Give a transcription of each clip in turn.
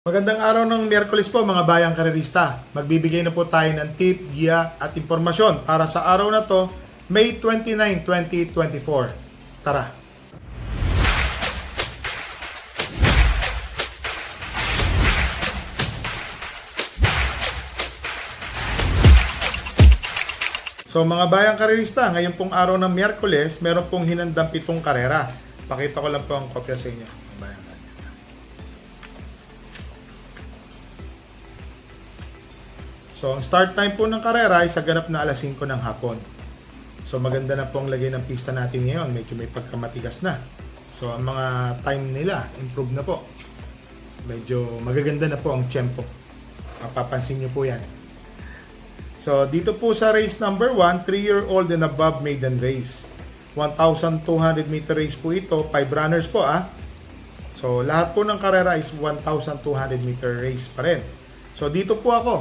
Magandang araw ng Miyerkules po mga bayang karerista. Magbibigay na po tayo ng tip, giya at impormasyon para sa araw na to, May 29, 2024. Tara! So mga bayang karerista, ngayon pong araw ng Miyerkules, meron pong hinandang 7 karera. Pakita ko lang po ang kopya sa inyo. Mga bayang karerista. So ang start time po ng karera ay sa ganap na alas 5 ng hapon. So maganda na po ang lagay ng pista natin ngayon. Medyo may pagkamatigas na. So ang mga time nila, improve na po. Medyo magaganda na po ang tempo. Mapapansin nyo po yan. So, dito po sa race number 1, 3-year-old and above maiden race. 1,200 meter race po ito, 5 runners po So, lahat po ng karera is 1,200 meter race pa rin. So, dito po ako.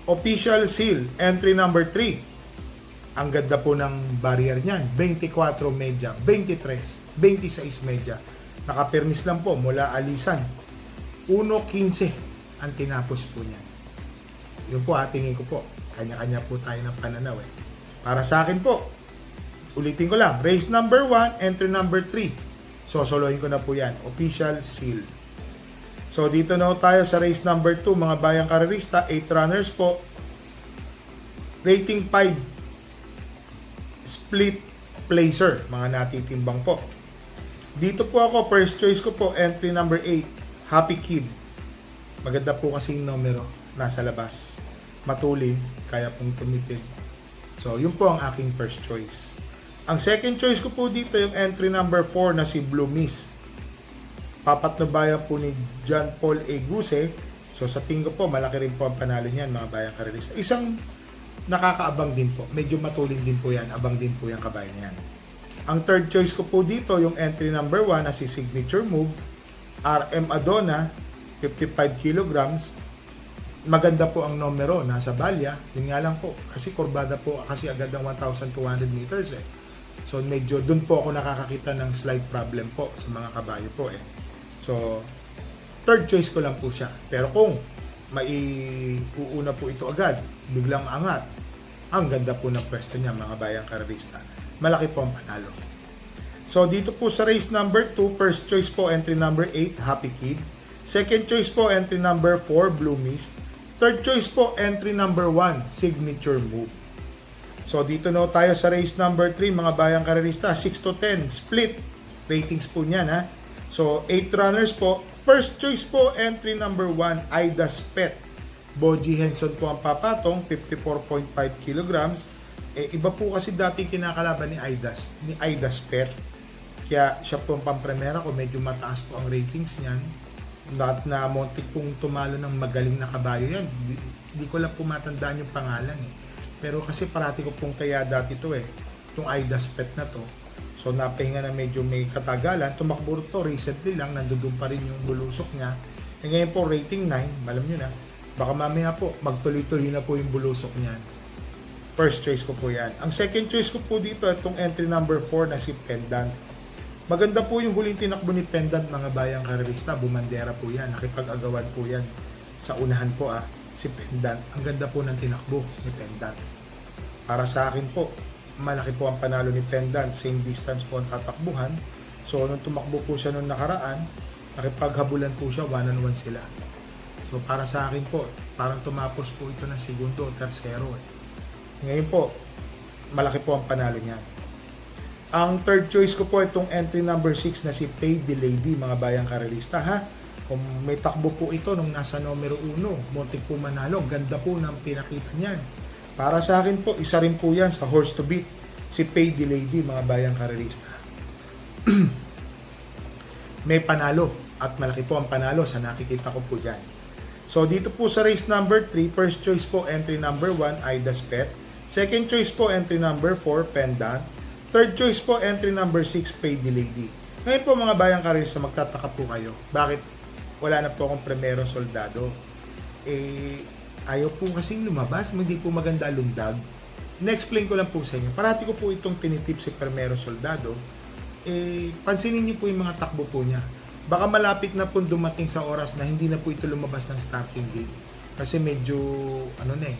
Official seal, entry number 3. Ang ganda po ng barrier niyan. 24 media, 23, 26 media. Nakapermis lang po mula alisan. 1.15 ang tinapos po niyan. Yun po tingin ko po. Kanya-kanya po tayo ng pananaw Para sa akin po, ulitin ko lang, race number 1, entry number 3. Sosolohin ko na po yan, official seal. So dito na tayo sa race number 2, mga bayang karerista, 8 runners po. Rating 5, split placer, mga natitimbang po. Dito po ako, first choice ko po, entry number 8, Happy Kid. Maganda po kasi yung numero, nasa labas. Matulin, kaya pong tumipid. So, yun po ang aking first choice. Ang second choice ko po dito, yung entry number 4 na si Blue Miss. Papatnubayan po ni John Paul A. Guse. So, sa tingin ko po, malaki rin po ang panalo niyan, mga bayang karerista. Isang nakakaabang din po. Medyo matulin din po yan. Abang din po yung kabayan yan. Ang third choice ko po dito, yung entry number 1 na si Signature Move. RM Adona, 55 kilograms. Maganda po ang numero, nasa balya. Yun nga lang po, kasi kurbada po kasi agad ng 1,200 meters So medyo dun po ako nakakakita ng slight problem po sa mga kabayo po So third choice ko lang po siya. Pero kung maiuuna po ito agad, biglang angat, ang ganda po ng pwesto niya mga bayang karerista. Malaki po ang panalo. So dito po sa race number 2, first choice po entry number 8, Happy Kid. Second choice po entry number 4, Blue Mist. Third choice po, entry number 1, Signature Move. So, dito na tayo sa race number 3, mga bayang karerista, 6 to 10, split ratings po niyan So, 8 runners po. First choice po, entry number 1, Aidas Pet. Boji Henson po ang papatong, 54.5 kilograms. Iba po kasi dati kinakalaban ni Aidas Pet. Kaya siya po ang pampremera ko, medyo mataas po ang ratings niyan. Lahat na montik pong tumalo ng magaling na kabayo yan. Hindi ko lang po matandaan yung pangalan Pero kasi parati ko pong kaya dati to Itong Aidas Pet na to. So napahinga na medyo may katagalan. Tumakbo to recently lang. Nandun pa rin yung bulusok niya. Ngayon po rating 9. Alam nyo na. Baka mamaya po magtuloy-tuloy na po yung bulusok niyan. First choice ko po yan. Ang second choice ko po dito itong entry number 4 na si Pendant. Maganda po yung huling tinakbo ni Pendant, mga bayang karerista. Bumandera po yan. Nakipag-agawan po yan sa unahan po si Pendant. Ang ganda po ng tinakbo ni Pendant. Para sa akin po, malaki po ang panalo ni Pendant. Same distance po ang tatakbuhan. So, nung tumakbo po siya nung nakaraan, nakipaghabulan po siya, 1-on-1 sila. So, para sa akin po, parang tumapos po ito ng segundo o tersero Ngayon po, malaki po ang panalo niya. Ang third choice ko po itong entry number 6 na si Pay the Lady, mga bayang karerista Kung may takbo po ito nung nasa numero 1, muntik po manalo, ganda po ng pinakita niyan. Para sa akin po, isa rin po yan sa horse to beat, si Pay the Lady, mga bayang karerista. May panalo at malaki po ang panalo sa nakikita ko po dyan. So dito po sa race number 3, first choice po entry number 1, Aidas Pet. Second choice po entry number 4, Pendant. Third choice po, entry number 6, Pay the Lady. Ngayon po mga bayang karerista, magtataka po kayo. Bakit wala na po akong Primero Soldado? Ayaw po kasing lumabas, hindi po maganda lundag. Na-explain ko lang po sa inyo. Parati ko po itong tinitip si Primero Soldado. Pansinin niyo po yung mga takbo po niya. baka malapit na po dumating sa oras na hindi na po ito lumabas ng starting gate. Kasi medyo, ano na eh,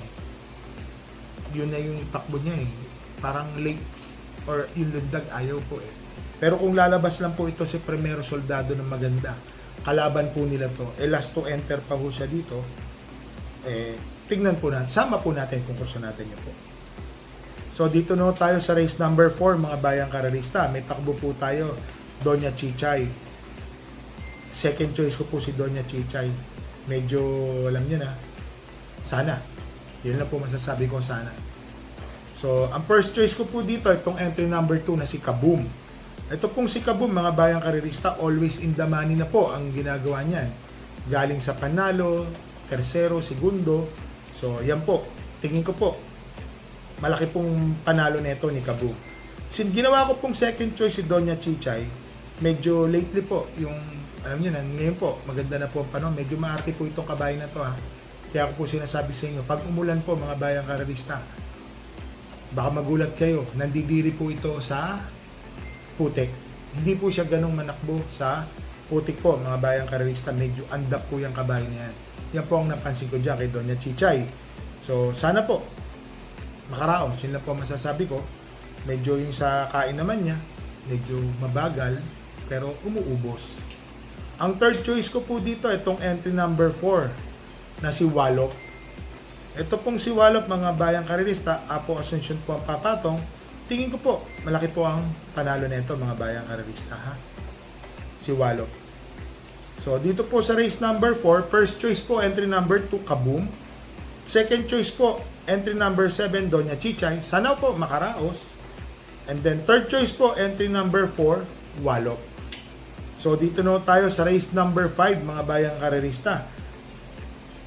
yun na yung takbo niya eh. Parang late or yung lundag ayaw po eh. Pero kung lalabas lang po ito si Primero Soldado na maganda, kalaban po nila to, last to enter pa po siya dito, tignan po natin, sama po natin kung kurso natin yun po. So dito na tayo sa race number 4 mga bayang karerista. May takbo po tayo, Doña Chichay. Second choice ko po si Doña Chichay. Medyo alam niyo na, sana. Yun lang po masasabi ko, sana. So ang first choice ko po dito, itong entry number 2 na si Kaboom. Ito pong si Kaboom mga bayang karerista, always in the money na po ang ginagawa niyan. Galing sa panalo, tersero, segundo. So yan po, tingin ko po malaki pong panalo nito ni Kaboom. Ginawa ko pong second choice si Doña Chichay. Medyo lately po, yung alam niyo na, ngayon po, maganda na po ang panahon. Medyo maarte po itong kabayo na to ha. Kaya ako po sinasabi sa inyo, pag umulan po mga bayang karerista, baka magulat kayo, nandidiri po ito sa putik. Hindi po siya ganong manakbo sa putik po mga bayang karerista. Medyo andap po yung kabayo na yan. Yan po ang napansin ko dyan kay Doña Chichay. So sana po makaraos, yun lang po masasabi ko. Medyo yung sa kain naman niya, medyo mabagal, pero umuubos. Ang third choice ko po dito, itong entry number 4 na si Wallop. Ito pong si Wallop mga bayang karerista, Apo Asuncion po ang papatong. Tingin ko po, malaki po ang panalo nito mga bayang karerista ha. Si Wallop. So dito po sa race number 4, first choice po entry number 2 Kaboom. Second choice po entry number 7 Doña Chichay. Sana po makaraos. And then third choice po entry number 4 Wallop. So dito na tayo sa race number 5 mga bayang karerista.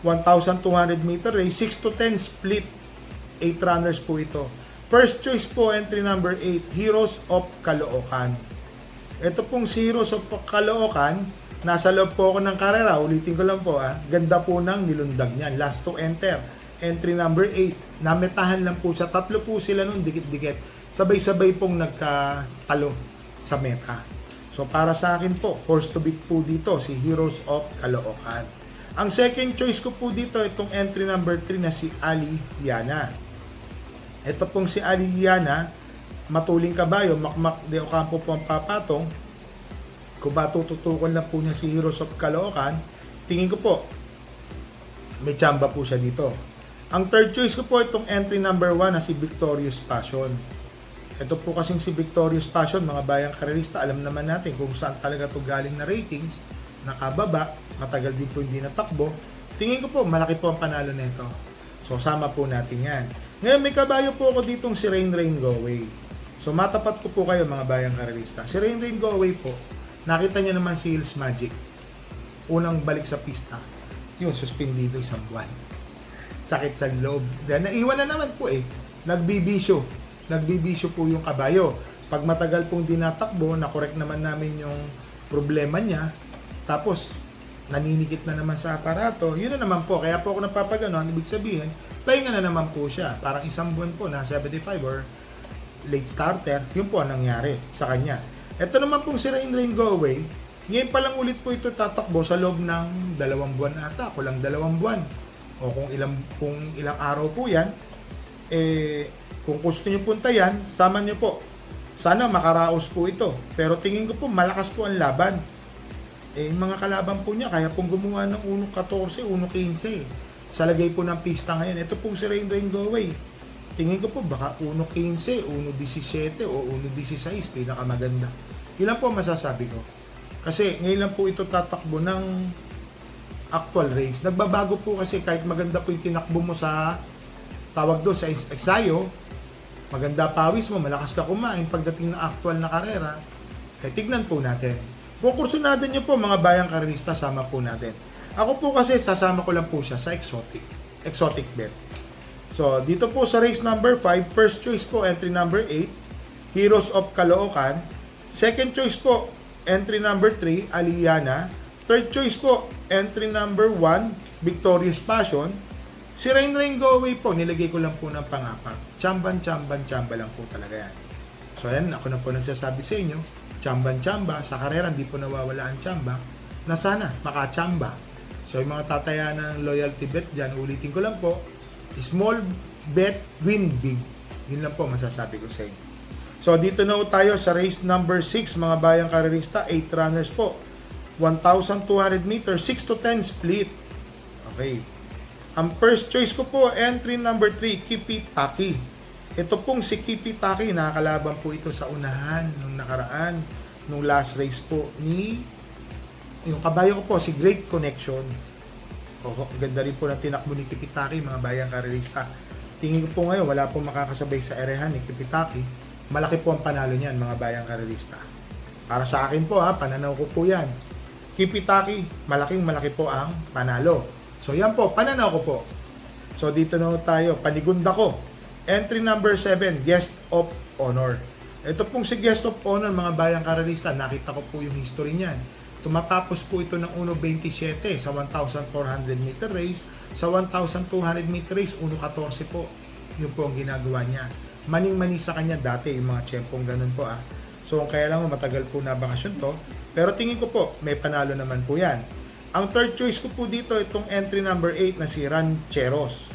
1,200 meter race, 6 to 10 split. 8 runners po ito. First choice po entry number 8 Heroes of Caloocan. Ito pong si Heroes of Caloocan, nasa loob po ako ng karera, ulitin ko lang po ganda po ng nilundag niyan. Last to enter, entry number 8. Nametahan lang po sa tatlo po sila nun, dikit-dikit. Sabay-sabay pong nagkatalo sa meta. So para sa akin po, horse to beat po dito, si Heroes of Caloocan. Ang second choice ko po dito, itong entry number 3 na si Ali Yana. Ito pong si Ali Yana, matuling kabayo, Makmak de Ocampo po ang papatong. Kung matututukan lang po niya si Heroes of Caloocan, tingin ko po, may tsamba po siya dito. Ang third choice ko po, itong entry number 1 na si Victorious Passion. Ito po kasing si Victorious Passion, mga bayang karerista, alam naman natin kung saan talaga ito galing na ratings, nakababa, matagal din po hindi natakbo. Tingin ko po, malaki po ang panalo nito. So, sama po natin yan. Ngayon, may kabayo po ako ditong si Rain Rain Go Away. So, matapat ko po kayo mga bayang karerista. Si Rain Rain Go Away po, nakita niyo naman si Hills Magic. Unang balik sa pista. Yun, suspendido isang buwan. Sakit sa loob. Then, naiwan na naman po eh. Nagbibisyo. Nagbibisyo po yung kabayo. Pag matagal pong dinatakbo, na-correct naman namin yung problema niya. Tapos, naninikit na naman sa aparato. Yun na naman po. Kaya po ako napapagano. Ibig sabihin, pahinga na naman po siya. Parang isang buwan po na 75 or late starter. Yun po ang nangyari sa kanya. Ito naman pong si Rain Rain Go Away. Ngayon pa lang ulit po ito tatakbo sa loob ng 2 buwan ata. Kulang 2 buwan. O kung ilang araw po yan. Kung gusto nyo punta yan, sama nyo po. Sana makaraos po ito. Pero tingin ko po, malakas po ang laban. Mga kalaban po niya, kaya pong gumawa ng 1.14, 1.15. Sa lagay po ng pista ngayon. Ito pong si Rain Rain Go Away. Tingin ko po, baka 1.15, 1.17 o 1.16, pinakamaganda. Yun lang po masasabi ko. Kasi ngayon lang po ito tatakbo ng actual race. Nagbabago po kasi kahit maganda po yung tinakbo mo sa tawag doon sa ensayo, maganda pawis mo, malakas ka kumain pagdating ng actual na karera, tignan po natin. Kung kursunado nyo po mga bayang karerista, sama po natin. Ako po kasi sasama ko lang po siya sa exotic bet. So dito po sa race number 5, first choice po entry number 8, Heroes of Caloocan. Second choice po entry number 3, Aliana. Third choice po entry number 1, Victorious Passion. Si Rain Rain Go Away po, nilagay ko lang po ng pang-apat. Chamban lang po talaga yan. So yan, ako na po nagsasabi sa inyo. tsamban-tsamba, sa karera hindi po nawawala ang tsamba, na sana makatsamba. So yung mga tataya ng loyalty bet dyan, ulitin ko lang po, small bet, win big. Yun lang po masasabi ko sa inyo. So dito na tayo sa race number 6, mga bayang karerista, 8 runners po. 1,200 meters, 6 to 10 split. Okay. Ang first choice ko po, entry number 3, Kipi Taki. Ito pong si Kipi Taki, nakakalaban po ito sa unahan nung nakaraan, nung last race po ni yung kabayo ko po, si Great Connection. Ganda rin po na tinakbo ni Kipi Taki, mga bayang karerista. Tingin ko po ngayon, wala pong makakasabay sa erehan ni Kipi Taki. Malaki po ang panalo niyan, mga bayang karerista. Para sa akin po, pananaw ko po yan. Kipi Taki, malaki po ang panalo. So yan po, pananaw ko po. So dito na tayo, panigunda ko. Entry number 7, Guest of Honor. Ito pong si Guest of Honor, mga bayang karerista, nakita ko po yung history niyan. Tumatapos po ito ng 1.27 sa 1,400 meter race. Sa 1,200 meter race, 1.14 po. Yun po ang ginagawa niya. Maning-mani sa kanya dati, yung mga tiyempong ganun po So kaya lang matagal po na bakasyon to. Pero tingin ko po, may panalo naman po yan. Ang third choice ko po dito, itong entry number 8 na si Rancheros.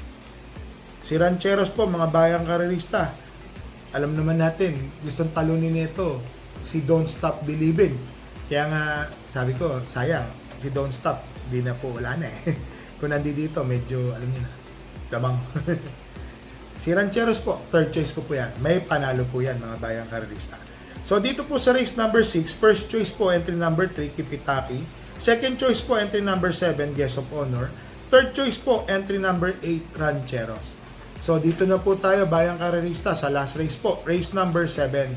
Si Rancheros po, mga bayang karerista. Alam naman natin, gustong talunin nito si Don't Stop Believin'. Kaya nga, sabi ko, sayang, si Don't Stop, di na po, wala na Kung nandito, medyo, alam niyo na, lamang. Si Rancheros po, third choice ko po yan. May panalo po yan, mga bayang karerista. So, dito po sa race number 6, first choice po, entry number 3, Kipi Taki. Second choice po, entry number 7, Guest of Honor. Third choice po, entry number 8, Rancheros. So, dito na po tayo, bayang karerista, sa last race po, race number 7.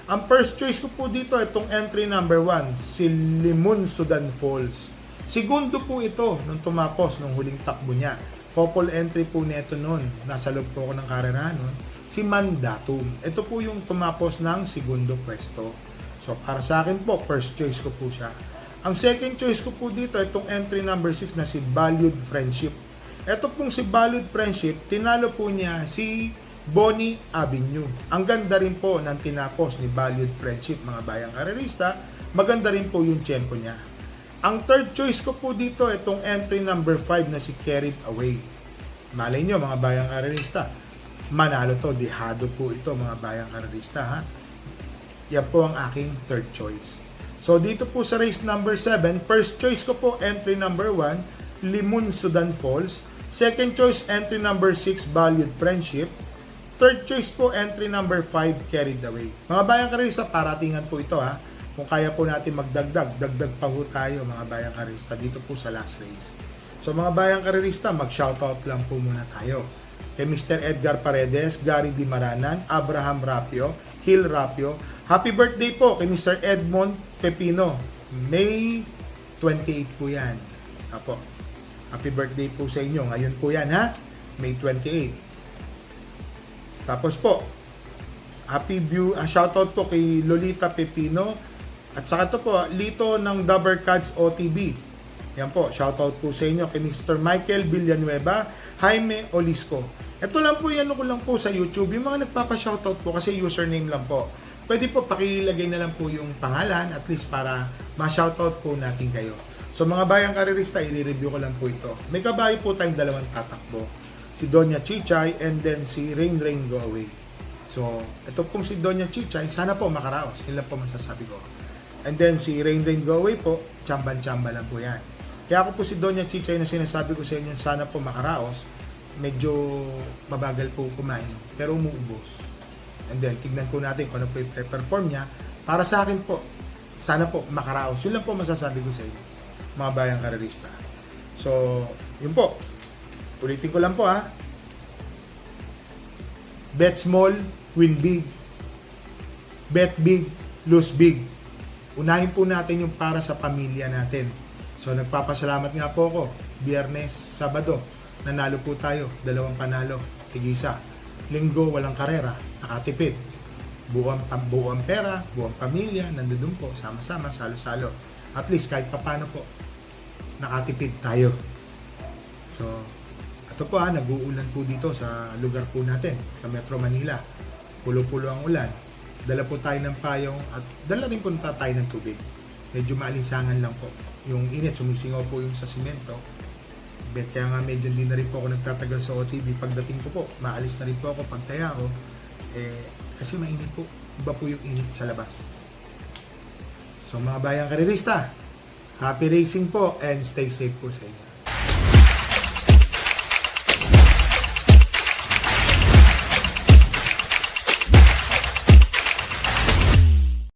Ang first choice ko po dito, itong entry number 1, si Limon Sudan Falls. Segundo po ito, nung tumapos, nung huling takbo niya. Couple entry po nito noon, nasa loob po ako ng karera noon, si Mandatum. Ito po yung tumapos ng segundo pwesto. So, para sa akin po, first choice ko po siya. Ang second choice ko po dito, itong entry number 6 na si Valued Friendship. Ito pong si Valued Friendship, tinalo po niya si Bonnie Avenue. Ang ganda rin po ng tinapos ni Valued Friendship, mga bayang karerista. Maganda rin po yung tempo niya. Ang third choice ko po dito, itong entry number 5 na si Carried Away. Malay nyo, mga bayang karerista, manalo to, dihado po ito, mga bayang karerista. Yan po ang aking third choice. So, dito po sa race number 7, first choice ko po, entry number 1, Limon Sudan Falls. Second choice, entry number 6, Valued Friendship. Third choice po, entry number 5, Carried Away. Mga bayang karerista, paratingan po ito Kung kaya po natin magdagdag, dagdag pa po tayo, mga bayang karerista, dito po sa last race. So, mga bayang karerista, mag-shoutout lang po muna tayo. Kay Mr. Edgar Paredes, Gary Di Maranan, Abraham Rapio, Hill Rapio. Happy birthday po kay Mr. Edmond Pepino. May 28 po yan. Apo. Happy birthday po sa inyo. Ngayon po yan May 28. Tapos po, shoutout po kay Lolita Pepino. At saka to po, Lito ng Dabber Cats OTB. Yan po, shoutout po sa inyo kay Mr. Michael Villanueva, Jaime Olisco. Ito lang po, yan ko lang po sa YouTube. Yung mga nagpapa-shoutout po kasi username lang po. Pwede po pakilagay na lang po yung pangalan at least para ma-shoutout po natin kayo. So mga bayang karerista, i-review ko lang po ito. May kabayo po tayong dalawang tatakbo. Si Doña Chichay and then si Rain Rain Go Away. So ito pong si Doña Chichay, sana po makaraos. Yun lang po masasabi ko. And then si Rain Rain Go Away po, tsamban-tsamba lang po yan. Kaya ako po si Doña Chichay na sinasabi ko sa inyo, sana po makaraos. Medyo mabagal po kumain, pero umuubos. And then, tignan po natin kung ano po yung perform niya. Para sa akin po, sana po makaraos. Yun lang po masasabi ko sa inyo, mga bayang karerista. So, yun po. Ulitin ko lang po Bet small, win big. Bet big, lose big. Unahin po natin yung para sa pamilya natin. So, nagpapasalamat nga po ako. Biyernes, Sabado, nanalo po tayo. 2 panalo, tigisa. Linggo, walang karera, nakatipid. Buong pera, buong pamilya, nandun po, sama-sama, salo-salo. At least kahit papano po, nakatipid tayo. So, ito po nag-uulan po dito sa lugar po natin, sa Metro Manila. Pulo-pulo ang ulan. dala po tayo ng payong at dala rin po tayo ng tubig. Medyo maalinsangan lang po. Yung init, sumisingaw po yung sa simento. Kaya nga medyo hindi na rin po ako nagtatagal sa OTV. Pagdating ko po, maalis na rin po ako pagtaya ko. Kasi mainit po. Iba po yung init sa labas. So mga bayang karirista, happy racing po and stay safe po sa inyo.